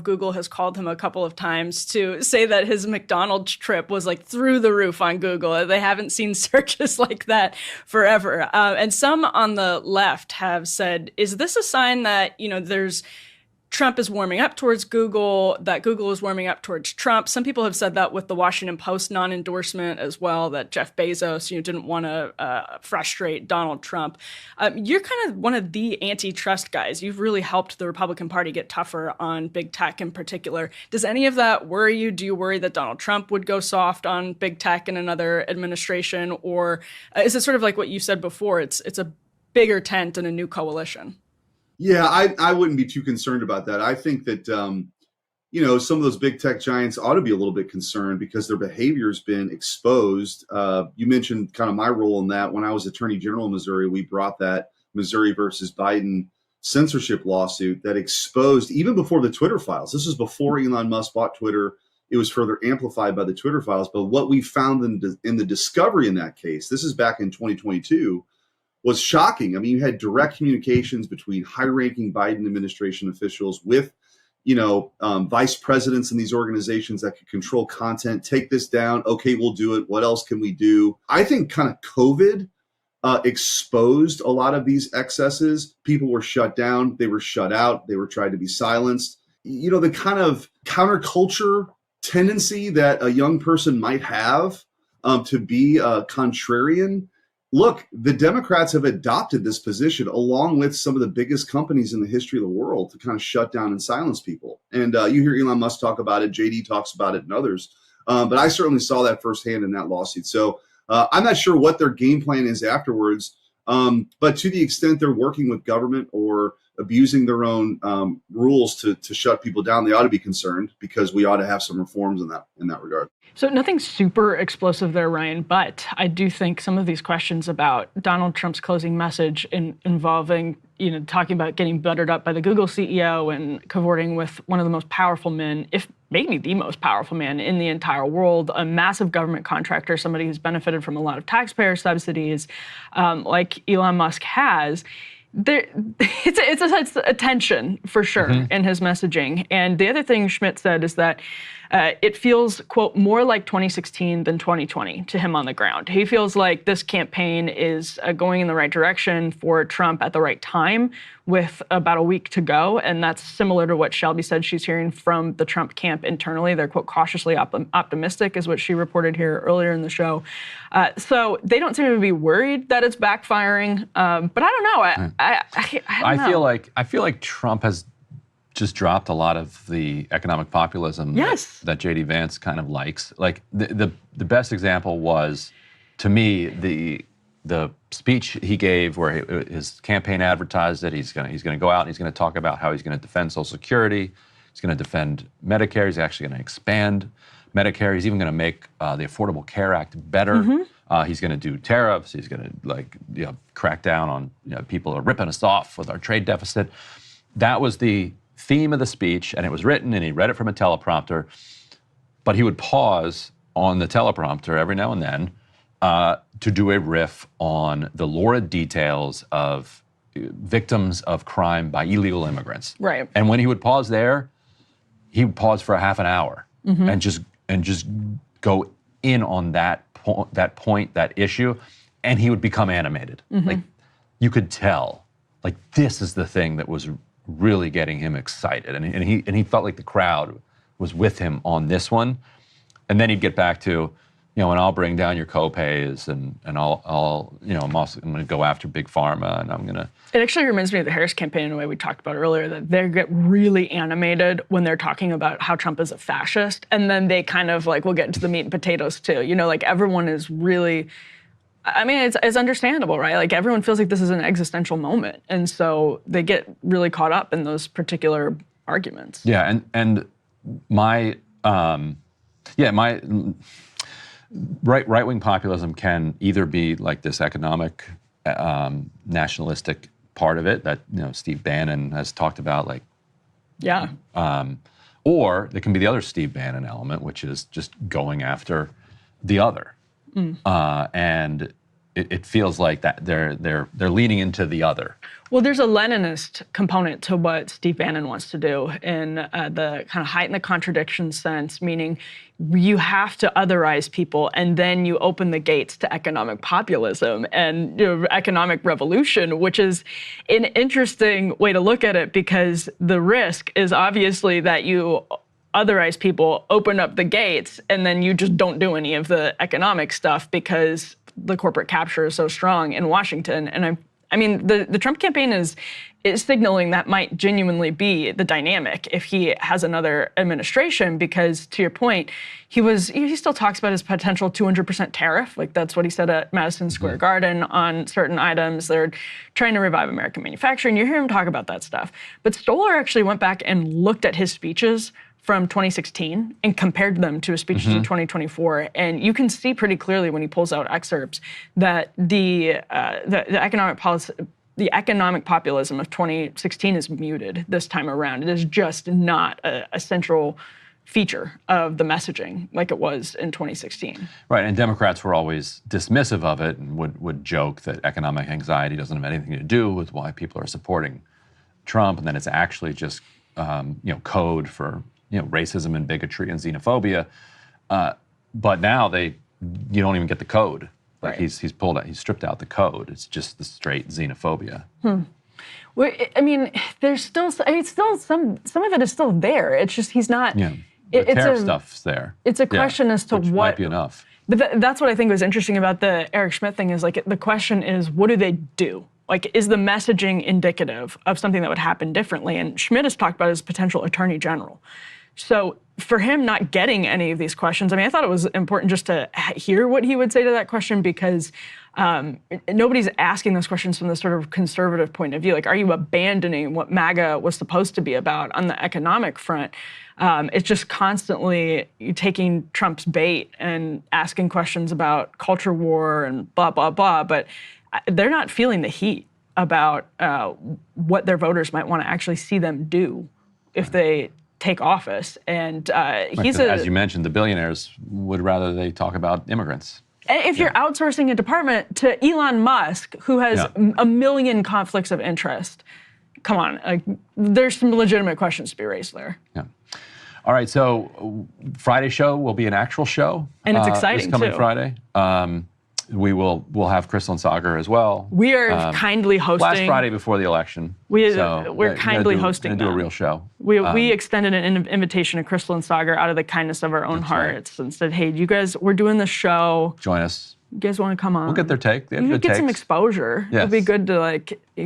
Google has called him a couple of times to say that his McDonald's trip was like through the roof on Google. They haven't seen searches like that forever. And some on the left have said, is this a sign that, Trump is warming up towards Google, that Google is warming up towards Trump? Some people have said that with the Washington Post non-endorsement as well, that Jeff Bezos, didn't want to frustrate Donald Trump. You're kind of one of the antitrust guys. You've really helped the Republican Party get tougher on big tech in particular. Does any of that worry you? Do you worry that Donald Trump would go soft on big tech in another administration? Or is it sort of like what you said before? It's a bigger tent and a new coalition. Yeah, I wouldn't be too concerned about that. I think that, some of those big tech giants ought to be a little bit concerned because their behavior has been exposed. You mentioned kind of my role in that. When I was Attorney General in Missouri, we brought that Missouri versus Biden censorship lawsuit that exposed, even before the Twitter files. This was before Elon Musk bought Twitter. It was further amplified by the Twitter files. But what we found in the discovery in that case, this is back in 2022, was shocking. I mean, you had direct communications between high-ranking Biden administration officials with, vice presidents in these organizations that could control content. Take this down. Okay, we'll do it. What else can we do? I think kind of COVID exposed a lot of these excesses. People were shut down. They were shut out. They were tried to be silenced. The kind of counterculture tendency that a young person might have to be a contrarian. Look, the Democrats have adopted this position along with some of the biggest companies in the history of the world to kind of shut down and silence people. And you hear Elon Musk talk about it, JD talks about it, and others. But I certainly saw that firsthand in that lawsuit. So I'm not sure what their game plan is afterwards. But to the extent they're working with government or abusing their own rules to shut people down, they ought to be concerned because we ought to have some reforms in that regard. So nothing super explosive there, Ryan, but I do think some of these questions about Donald Trump's closing message involving, talking about getting buttered up by the Google CEO and cavorting with one of the most powerful men, if maybe the most powerful man in the entire world, a massive government contractor, somebody who's benefited from a lot of taxpayer subsidies, like Elon Musk has. It's a tension for sure in his messaging. And the other thing Schmidt said is that it feels, quote, more like 2016 than 2020 to him on the ground. He feels like this campaign is going in the right direction for Trump at the right time with about a week to go. And that's similar to what Shelby said she's hearing from the Trump camp internally. They're, quote, cautiously optimistic is what she reported here earlier in the show. So they don't seem to be worried that it's backfiring. But I don't know. I don't know. I feel like Trump has just dropped a lot of the economic populism that J.D. Vance kind of likes. Like the best example was, to me, the speech he gave where his campaign advertised that he's going to go out and he's going to talk about how he's going to defend Social Security, he's going to defend Medicare, he's actually going to expand Medicare, he's even going to make the Affordable Care Act better. He's going to do tariffs, he's going to crack down on people who are ripping us off with our trade deficit. That was the theme of the speech, and it was written, and he read it from a teleprompter, but he would pause on the teleprompter every now and then to do a riff on the lurid details of victims of crime by illegal immigrants. Right. And when he would pause there, he would pause for a half an hour and just go in on that point, that issue, and he would become animated. Like, you could tell, like, this is the thing that was really getting him excited, and he felt like the crowd was with him on this one. And then he'd get back to, and I'll bring down your co-pays, and I'm going to go after big pharma, and I'm going to. It actually reminds me of the Harris campaign in a way we talked about earlier, that they get really animated when they're talking about how Trump is a fascist, and then they kind of we'll get into the meat and potatoes too. Everyone is really. I mean, it's understandable, right? Like, everyone feels like this is an existential moment. And so they get really caught up in those particular arguments. Yeah, and my right-wing populism can either be like this economic, nationalistic part of it that, Steve Bannon has talked about, or it can be the other Steve Bannon element, which is just going after the other. And it feels like that they're leaning into the other. Well, there's a Leninist component to what Steve Bannon wants to do in the kind of heighten the contradiction sense, meaning you have to otherize people, and then you open the gates to economic populism and economic revolution, which is an interesting way to look at it, because the risk is obviously that you otherize people, open up the gates, and then you just don't do any of the economic stuff because the corporate capture is so strong in Washington. And I mean, the Trump campaign is signaling that might genuinely be the dynamic if he has another administration, because to your point, he still talks about his potential 200% tariff. Like, that's what he said at Madison Square Garden on certain items. They're trying to revive American manufacturing. You hear him talk about that stuff. But Stoller actually went back and looked at his speeches from 2016 and compared them to his speeches in 2024, and you can see pretty clearly when he pulls out excerpts that the economic policy, the economic populism of 2016 is muted this time around. It is just not a central feature of the messaging like it was in 2016. Right, and Democrats were always dismissive of it and would joke that economic anxiety doesn't have anything to do with why people are supporting Trump, and that it's actually just code for racism and bigotry and xenophobia, but now you don't even get the code. Like, right. He's stripped out the code. It's just the straight xenophobia. Well, I mean, there's still, some of it is still there. It's just he's not. Yeah, the tariff stuff's there. It's a question as to which what might be enough. But that's what I think was interesting about the Eric Schmidt thing, is like the question is, what do they do? Like, is the messaging indicative of something that would happen differently? And Schmidt has talked about his potential attorney general. So for him not getting any of these questions, I mean, I thought it was important just to hear what he would say to that question, because nobody's asking those questions from the sort of conservative point of view. Like, are you abandoning what MAGA was supposed to be about on the economic front? It's just constantly taking Trump's bait and asking questions about culture war and blah, blah, blah. But they're not feeling the heat about what their voters might want to actually see them do if they take office. And as you mentioned, the billionaires would rather they talk about immigrants. And if you're outsourcing a department to Elon Musk, who has a million conflicts of interest, come on, there's some legitimate questions to be raised there. Yeah. All right, so Friday show will be an actual show. And it's exciting, this coming too. Friday. We'll have Crystal and Sagar as well. We are kindly hosting. Last Friday before the election. We're kindly hosting. We're going to do a real show. We extended an invitation to Crystal and Sagar out of the kindness of our own hearts, and said, hey, you guys, we're doing this show. Join us. You guys want to come on? We'll get their take. They have good get takes. Some exposure. Yes. It'll be good to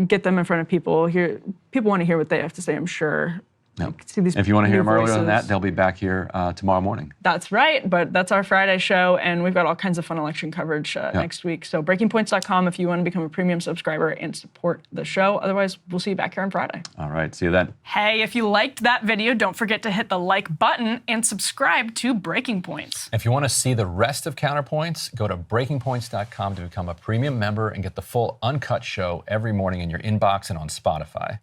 get them in front of people. People want to hear what they have to say, I'm sure. Yep. See these if you want to hear them earlier voices. than that, they'll be back here tomorrow morning. That's right, but that's our Friday show, and we've got all kinds of fun election coverage next week. So breakingpoints.com if you want to become a premium subscriber and support the show. Otherwise, we'll see you back here on Friday. All right, see you then. Hey, if you liked that video, don't forget to hit the like button and subscribe to Breaking Points. If you want to see the rest of Counterpoints, go to breakingpoints.com to become a premium member and get the full uncut show every morning in your inbox and on Spotify.